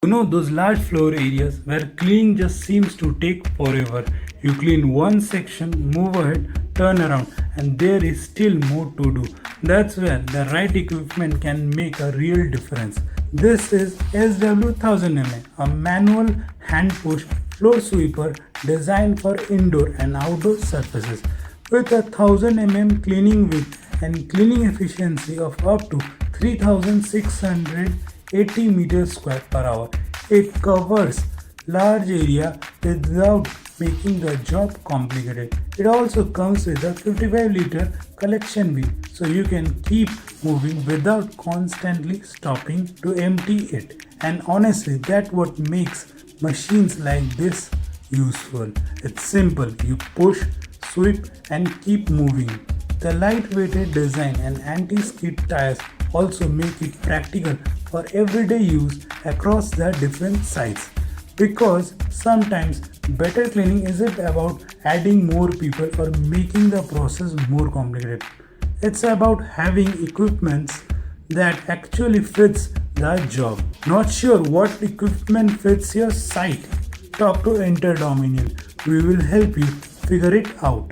You know those large floor areas where cleaning just seems to take forever. You clean one section, move ahead, turn around, and there is still more to do. That's where the right equipment can make a real difference. This is SW1000 a manual hand push floor sweeper designed for indoor and outdoor surfaces. With a 1000 cleaning width and cleaning efficiency of up to 3680 meters square per hour. It covers large area without making the job complicated. It also comes with a 55-liter collection bin so you can keep moving without constantly stopping to empty it. And honestly, that's what makes machines like this useful. It's simple. You push, sweep and keep moving. The lightweighted design and anti-skid tires also make it practical for everyday use across the different sites. Because sometimes better cleaning isn't about adding more people or making the process more complicated. It's about having equipments that actually fits the job. Not sure what equipment fits your site? Talk to interdominion. We will help you figure it out.